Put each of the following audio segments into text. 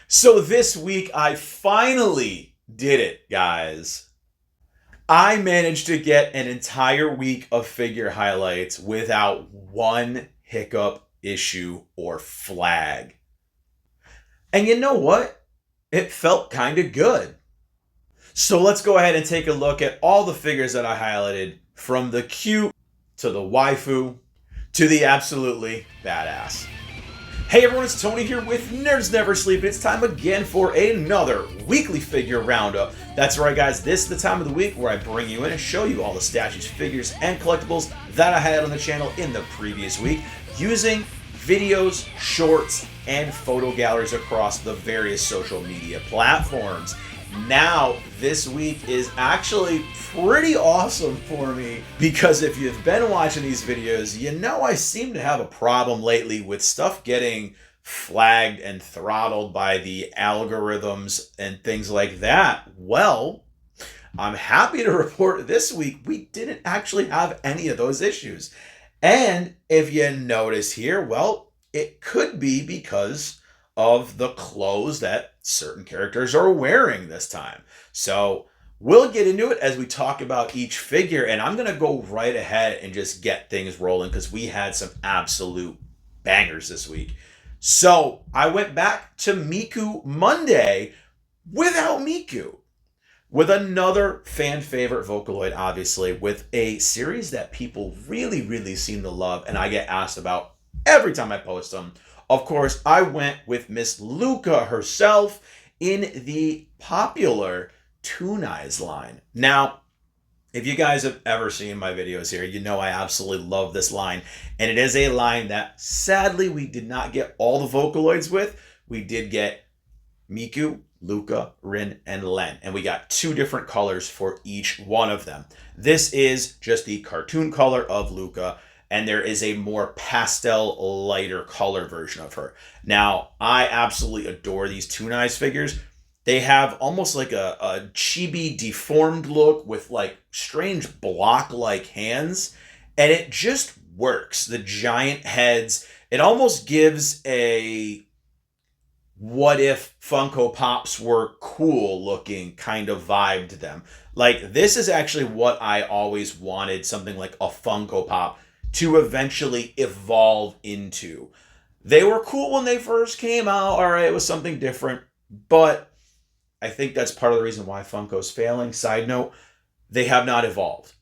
So this week, I finally did it, guys. I managed to get an entire week of figure highlights without one hiccup, issue, or flag. And you know what? It felt kind of good. So let's go ahead and take a look at all the figures that I highlighted, from the cute to the waifu to the absolutely badass. Hey everyone, it's Tony here with Nerds Never Sleep. It's time again for another weekly figure roundup. That's right guys, this is the time of the week where I bring you in and show you all the statues, figures, and collectibles that I had on the channel in the previous week, using videos, shorts, and photo galleries across the various social media platforms. Now, this week is actually pretty awesome for me, because if you've been watching these videos, you know I seem to have a problem lately with stuff getting flagged and throttled by the algorithms and things like that. Well, I'm happy to report this week we didn't actually have any of those issues. And if you notice here, well, it could be because of the clothes that certain characters are wearing this time. So we'll get into it as we talk about each figure, and I'm going to go right ahead and just get things rolling because we had some absolute bangers this week. So I went back to Miku Monday without Miku, with another fan favorite Vocaloid, obviously, with a series that people really seem to love and I get asked about every time I post them. Of course, I went with Miss Luka herself in the popular Toon Eyes line. Now, if you guys have ever seen my videos here, you know I absolutely love this line. And it is a line that sadly we did not get all the Vocaloids with. We did get Miku, Luka, Rin, and Len. And we got two different colors for each one of them. This is just the cartoon color of Luka, and there is a more pastel, lighter color version of her. Now, I absolutely adore these Toon Eyes figures. They have almost like a chibi deformed look with like strange block-like hands, and it just works. The giant heads, it almost gives a what if Funko Pops were cool looking kind of vibe to them. Like, this is actually what I always wanted something like a Funko Pop to eventually evolve into. They were cool when they first came out, all right, it was something different, but I think that's part of the reason why Funko's failing. Side note, they have not evolved.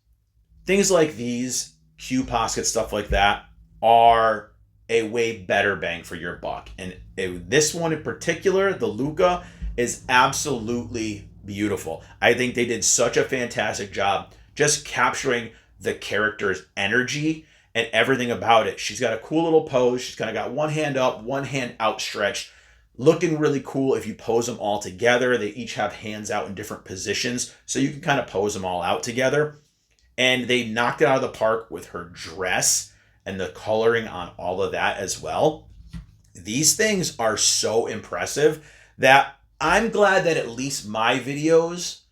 Things like these, Q-Posket, stuff like that, are a way better bang for your buck. And this one in particular, the Luka, is absolutely beautiful. I think they did such a fantastic job just capturing the character's energy and everything about it. She's got a cool little pose. She's kind of got one hand up, one hand outstretched, looking really cool. If you pose them all together, they each have hands out in different positions, so you can kind of pose them all out together. And they knocked it out of the park with her dress and the coloring on all of that as well. These things are so impressive that I'm glad that at least my videos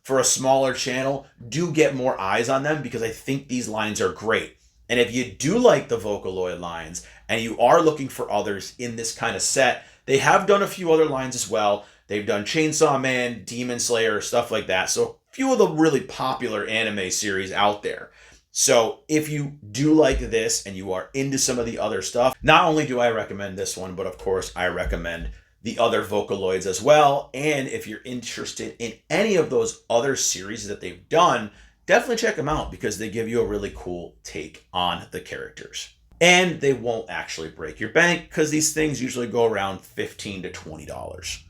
for a smaller channel do get more eyes on them, because I think these lines are great. And if you do like the Vocaloid lines and you are looking for others in this kind of set, they have done a few other lines as well. They've done Chainsaw Man, Demon Slayer, stuff like that. So a few of the really popular anime series out there. So if you do like this and you are into some of the other stuff, not only do I recommend this one, but of course I recommend the other Vocaloids as well. And if you're interested in any of those other series that they've done, definitely check them out, because they give you a really cool take on the characters. And they won't actually break your bank, because these things usually go around $15 to $20.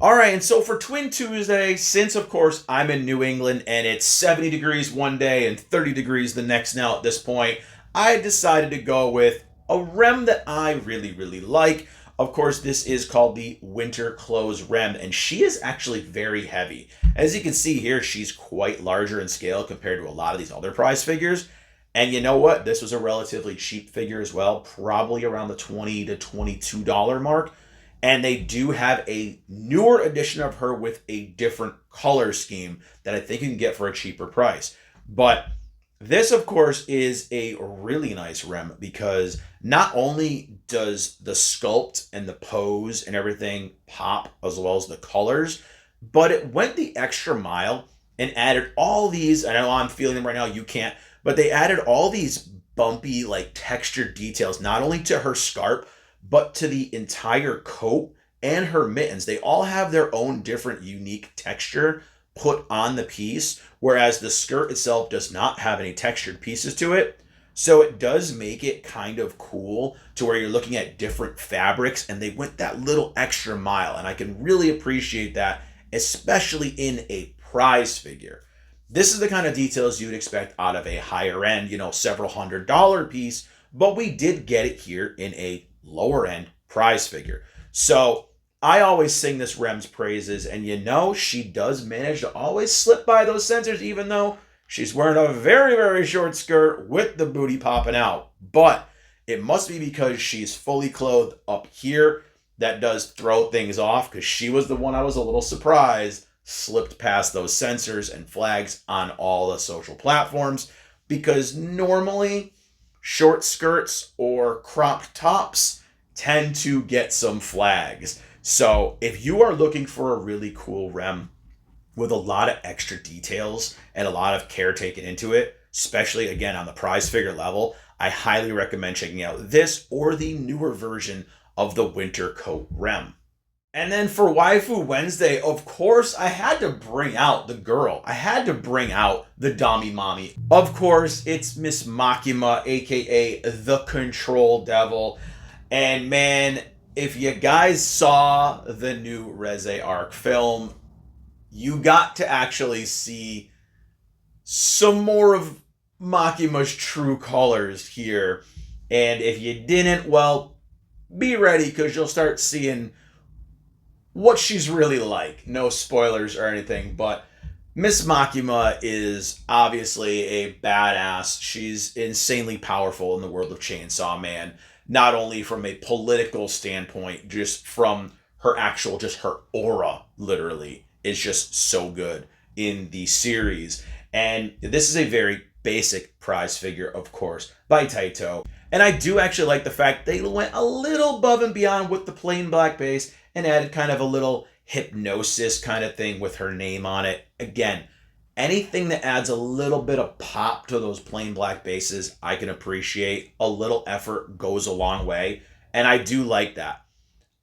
All right, and so for Twin Tuesday, since of course I'm in New England and it's 70 degrees one day and 30 degrees the next now at this point, I decided to go with a rem that I really like. Of course, this is called the Winter Clothes Rem, and she is actually very heavy. As you can see here, she's quite larger in scale compared to a lot of these other prize figures. And you know what? This was a relatively cheap figure as well, probably around the $20 to $22 mark. And they do have a newer edition of her with a different color scheme that I think you can get for a cheaper price. But This, of course, is a really nice rem because not only does the sculpt and the pose and everything pop as well as the colors, but it went the extra mile and added all these. I know I'm feeling them right now, you can't, but they added all these bumpy, like textured details, not only to her scarf, but to the entire coat and her mittens. They all have their own different unique texture put on the piece, whereas the skirt itself does not have any textured pieces to it. So it does make it kind of cool to where you're looking at different fabrics and they went that little extra mile. And I can really appreciate that, especially in a prize figure. This is the kind of details you'd expect out of a higher end, several $100 piece, but we did get it here in a lower end prize figure. So I always sing this Rem's praises, and she does manage to always slip by those sensors, even though she's wearing a very, very short skirt with the booty popping out. But it must be because she's fully clothed up here. That does throw things off, because she was the one I was a little surprised slipped past those sensors and flags on all the social platforms, because normally short skirts or crop tops tend to get some flags. So if you are looking for a really cool rem with a lot of extra details and a lot of care taken into it, especially again on the prize figure level, I highly recommend checking out this or the newer version of the winter coat rem. And then for Waifu Wednesday, of course, I had to bring out the girl. I had to bring out the Dami Mommy. Of course, it's Miss Makima, aka the Control Devil. And man, if you guys saw the new Reze Arc film, you got to actually see some more of Makima's true colors here. And if you didn't, well, be ready, because you'll start seeing what she's really like. No spoilers or anything, but Miss Makima is obviously a badass. She's insanely powerful in the world of Chainsaw Man, not only from a political standpoint, just from her actual, just her aura, literally, is just so good in the series. And this is a very basic prize figure, of course, by Taito. And I do actually like the fact they went a little above and beyond with the plain black base and added kind of a little hypnosis kind of thing with her name on it. Again, anything that adds a little bit of pop to those plain black bases, I can appreciate. A little effort goes a long way, and I do like that.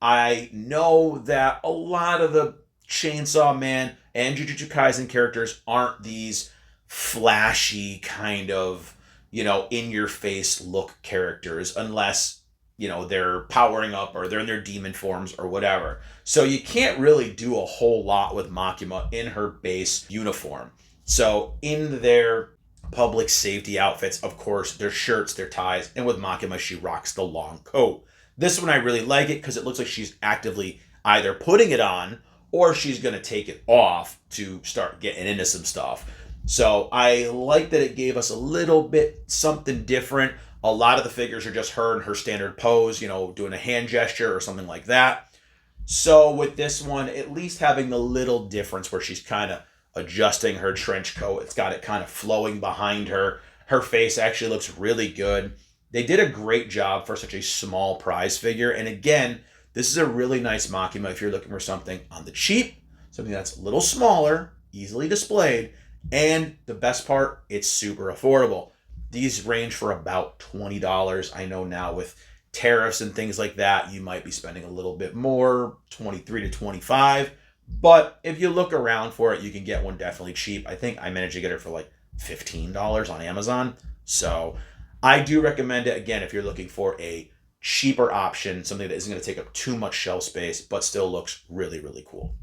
I know that a lot of the Chainsaw Man and Jujutsu Kaisen characters aren't these flashy kind of, in-your-face look characters, unless they're powering up or they're in their demon forms or whatever. So you can't really do a whole lot with Makima in her base uniform. So in their public safety outfits, of course, their shirts, their ties, and with Makima, she rocks the long coat. This one I really like it because it looks like she's actively either putting it on or she's going to take it off to start getting into some stuff. So I like that it gave us a little bit something different. A lot of the figures are just her in her standard pose, doing a hand gesture or something like that. So with this one, at least having the little difference where she's kind of adjusting her trench coat. It's got it kind of flowing behind her. Her face actually looks really good. They did a great job for such a small prize figure. And again, this is a really nice Makima if you're looking for something on the cheap, something that's a little smaller, easily displayed, and the best part, it's super affordable. These range for about $20. I know now with tariffs and things like that, you might be spending a little bit more, $23 to $25. But if you look around for it, you can get one definitely cheap. I think I managed to get it for like $15 on Amazon. So I do recommend it, again, if you're looking for a cheaper option, something that isn't going to take up too much shelf space, but still looks really, really cool.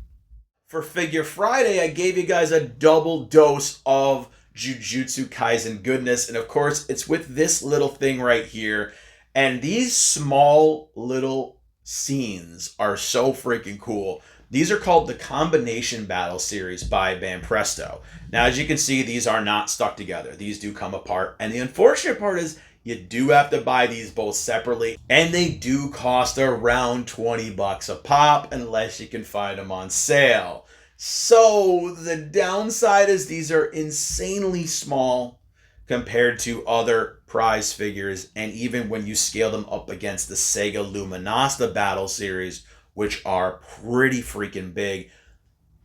For Figure Friday, I gave you guys a double dose of Jujutsu Kaisen goodness. And of course, it's with this little thing right here. And these small little scenes are so freaking cool. These are called the Combination Battle Series by Banpresto. Now, as you can see, these are not stuck together. These do come apart. And the unfortunate part is you do have to buy these both separately. And they do cost around $20 a pop unless you can find them on sale. So the downside is these are insanely small. compared to other prize figures, and even when you scale them up against the Sega Luminasta Battle Series, which are pretty freaking big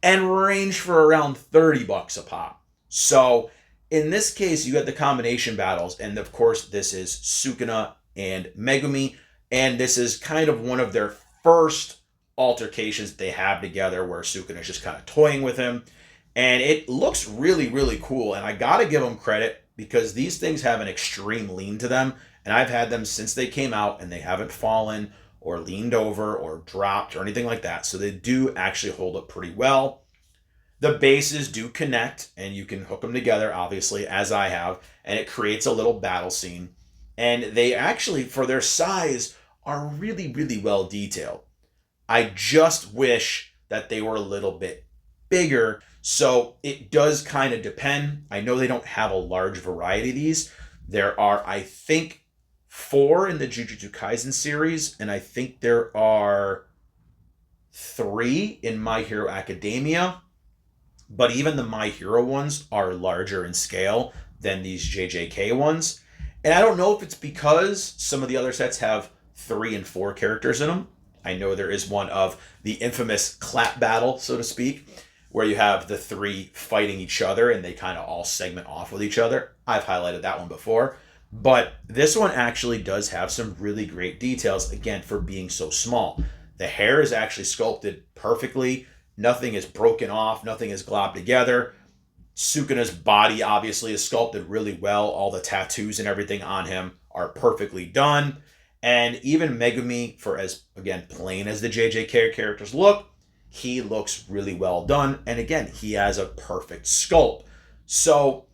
and range for around $30 a pop. So in this case, you got the combination battles, and of course this is Sukuna and Megumi, and this is kind of one of their first altercations they have together where Sukuna is just kind of toying with him, and it looks really, really cool, and I gotta give them credit because these things have an extreme lean to them, and I've had them since they came out, and they haven't fallen or leaned over or dropped or anything like that, so they do actually hold up pretty well. The bases do connect, and you can hook them together, obviously, as I have, and it creates a little battle scene, and they actually, for their size, are really, really well detailed. I just wish that they were a little bit bigger. So it does kind of depend. I know they don't have a large variety of these. There are, I think, 4 in the Jujutsu Kaisen series, and I think there are 3 in My Hero Academia. But even the My Hero ones are larger in scale than these JJK ones. And I don't know if it's because some of the other sets have 3 and 4 characters in them. I know there is one of the infamous clap battle, so to speak, where you have the 3 fighting each other and they kind of all segment off with each other. I've highlighted that one before. But this one actually does have some really great details, again, for being so small. The hair is actually sculpted perfectly. Nothing is broken off. Nothing is globbed together. Sukuna's body obviously is sculpted really well. All the tattoos and everything on him are perfectly done. And even Megumi, for as, again, plain as the JJK characters look, he looks really well done. And again, he has a perfect sculpt. So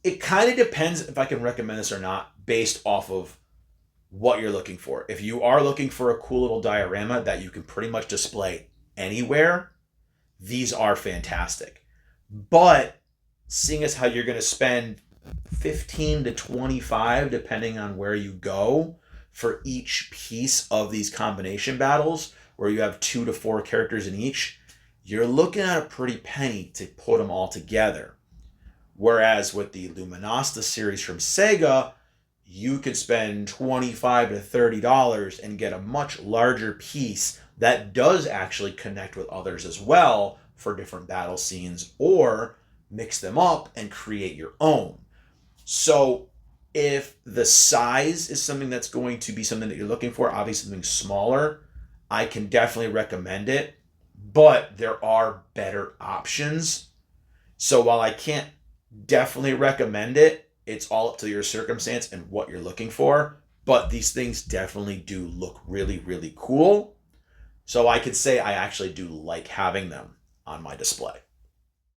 it kind of depends if I can recommend this or not based off of what you're looking for. If you are looking for a cool little diorama that you can pretty much display anywhere, these are fantastic. But seeing as how you're going to spend 15 to 25, depending on where you go, for each piece of these combination battles, where you have 2 to 4 characters in each, you're looking at a pretty penny to put them all together. Whereas with the Luminasta series from Sega, you could spend $25 to $30 and get a much larger piece that does actually connect with others as well for different battle scenes, or mix them up and create your own. So if the size is something that's going to be something that you're looking for, obviously something smaller, I can definitely recommend it, but there are better options. So while I can't definitely recommend it, it's all up to your circumstance and what you're looking for, but these things definitely do look really, really cool. So I could say I actually do like having them on my display.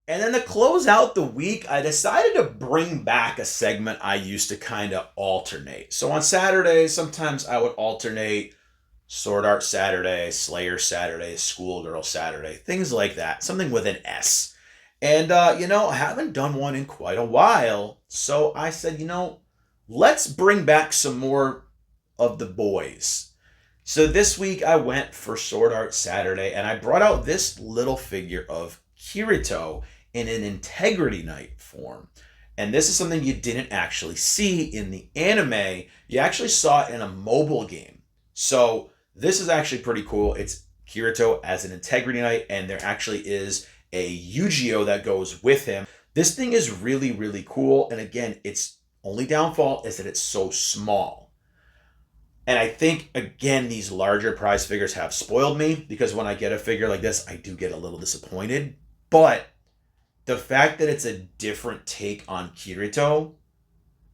And then to close out the week, I decided to bring back a segment I used to kind of alternate. So on Saturdays, sometimes I would alternate Sword Art Saturday, Slayer Saturday, Schoolgirl Saturday, things like that. Something with an S. And, I haven't done one in quite a while. So I said, let's bring back some more of the boys. So this week I went for Sword Art Saturday, and I brought out this little figure of Kirito in an Integrity Knight form. And this is something you didn't actually see in the anime. You actually saw it in a mobile game. So this is actually pretty cool. It's Kirito as an Integrity Knight, and there actually is a Yu-Gi-Oh that goes with him. This thing is really, really cool. And again, its only downfall is that it's so small. And I think, again, these larger prize figures have spoiled me, because when I get a figure like this, I do get a little disappointed. But the fact that it's a different take on Kirito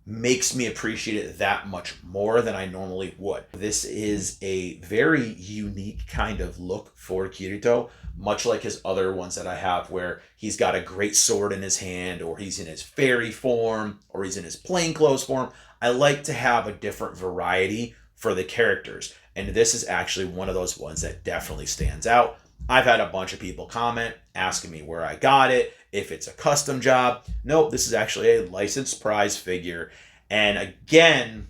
makes me appreciate it that much more than I normally would. This is a very unique kind of look for Kirito, much like his other ones that I have, where he's got a great sword in his hand, or he's in his fairy form, or he's in his plainclothes form. I like to have a different variety for the characters, and this is actually one of those ones that definitely stands out. I've had a bunch of people comment asking me where I got it, if it's a custom job. Nope, this is actually a licensed prize figure. And again,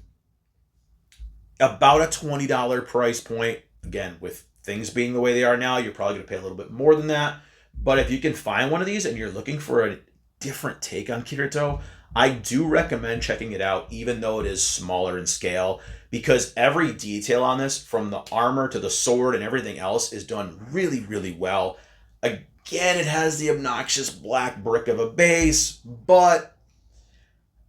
about a $20 price point. Again, with things being the way they are now, you're probably going to pay a little bit more than that. But if you can find one of these and you're looking for a different take on Kirito, I do recommend checking it out, even though it is smaller in scale, because every detail on this, from the armor to the sword and everything else, is done really, really well. Again, it has the obnoxious black brick of a base, but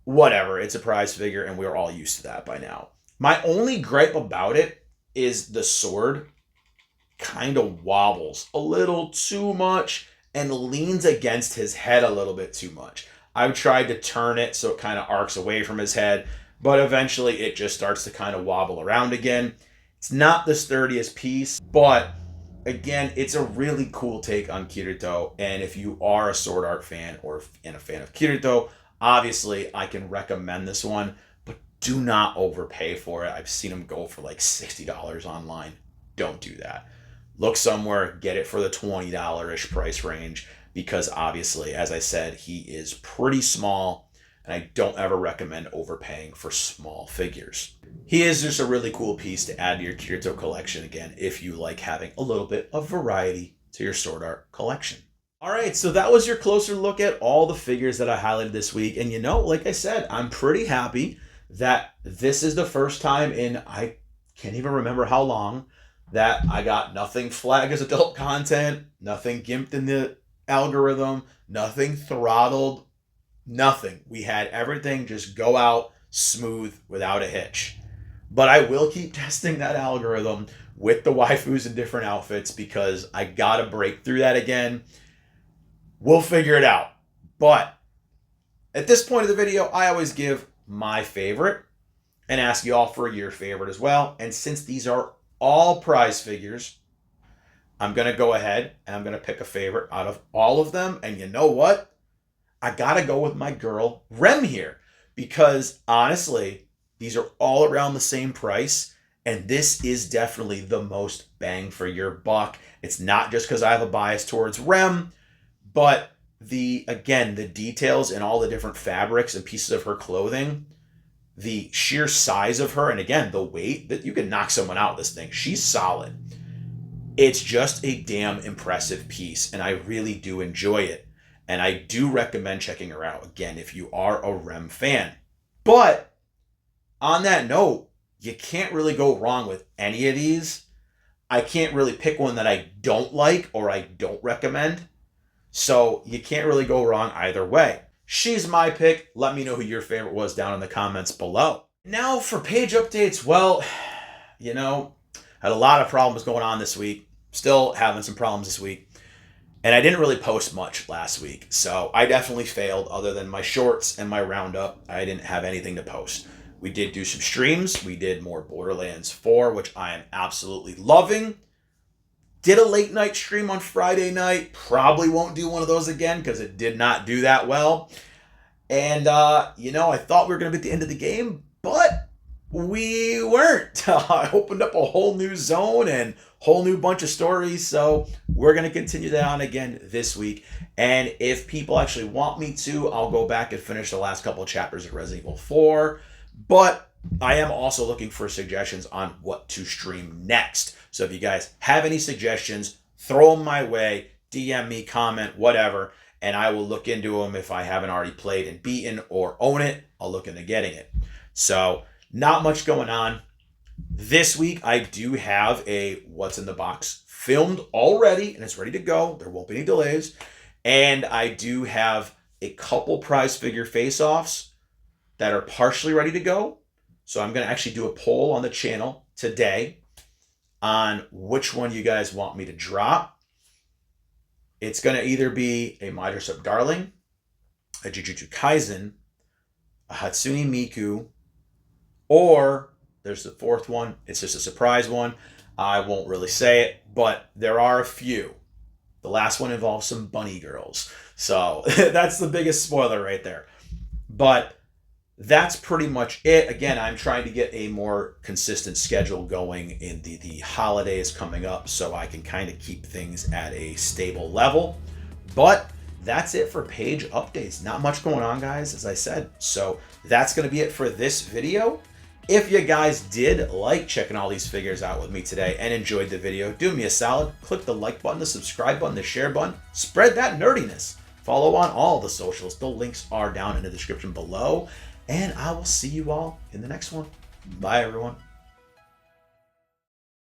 whatever. It's a prize figure, and we're all used to that by now. My only gripe about it is the sword kind of wobbles a little too much and leans against his head a little bit too much. I've tried to turn it so it kind of arcs away from his head, but eventually it just starts to kind of wobble around again. It's not the sturdiest piece, but again, it's a really cool take on Kirito, and if you are a sword art fan or a fan of Kirito, obviously I can recommend this one, but do not overpay for it. I've seen them go for like $60 online. Don't do that. Look somewhere, get it for the $20-ish price range, because obviously, as I said, he is pretty small, and I don't ever recommend overpaying for small figures. He is just a really cool piece to add to your Kirito collection, again, if you like having a little bit of variety to your sword art collection. All right, so that was your closer look at all the figures that I highlighted this week. And like I said, I'm pretty happy that this is the first time in, I can't even remember how long, that I got nothing flagged as adult content, nothing gimped in the algorithm, nothing throttled, nothing. We had everything just go out smooth without a hitch. But I will keep testing that algorithm with the waifus in different outfits, because I gotta break through that again. We'll figure it out. But at this point of the video, I always give my favorite and ask you all for your favorite as well. And since these are all prize figures, I'm going to go ahead and I'm going to pick a favorite out of all of them. And you know what? I got to go with my girl Rem here, because honestly, these are all around the same price. And this is definitely the most bang for your buck. It's not just because I have a bias towards Rem, but the details and all the different fabrics and pieces of her clothing, the sheer size of her, and again, the weight, that you can knock someone out with this thing. She's solid. It's just a damn impressive piece, and I really do enjoy it. And I do recommend checking her out, again, if you are a Rem fan. But on that note, you can't really go wrong with any of these. I can't really pick one that I don't like or I don't recommend. So you can't really go wrong either way. She's my pick. Let me know who your favorite was down in the comments below. Now for page updates, well, had a lot of problems going on this week. Still having some problems this week. And I didn't really post much last week. So I definitely failed. Other than my shorts and my roundup, I didn't have anything to post. We did do some streams. We did more Borderlands 4, which I am absolutely loving. Did a late night stream on Friday night. Probably won't do one of those again because it did not do that well. And, I thought we were going to be at the end of the game, but we weren't. I opened up a whole new zone and whole new bunch of stories. So we're going to continue that on again this week. And if people actually want me to, I'll go back and finish the last couple of chapters of Resident Evil 4. But I am also looking for suggestions on what to stream next. So if you guys have any suggestions, throw them my way, DM me, comment, whatever, and I will look into them. If I haven't already played and beaten or own it, I'll look into getting it. So not much going on. This week, I do have a What's in the Box filmed already, and it's ready to go. There won't be any delays. And I do have a couple prize figure face-offs that are partially ready to go. So I'm going to actually do a poll on the channel today on which one you guys want me to drop. It's going to either be a My Dress Up Darling, a Jujutsu Kaisen, a Hatsune Miku, or there's the fourth one. It's just a surprise one. I won't really say it, but there are a few. The last one involves some bunny girls. So that's the biggest spoiler right there. But that's pretty much it. Again, I'm trying to get a more consistent schedule going in the holidays coming up so I can kind of keep things at a stable level. But that's it for page updates. Not much going on, guys, as I said. So that's going to be it for this video. If you guys did like checking all these figures out with me today and enjoyed the video, do me a solid. Click the like button, the subscribe button, the share button. Spread that nerdiness. follow on all the socials. The links are down in the description below. And I will see you all in the next one. Bye, everyone.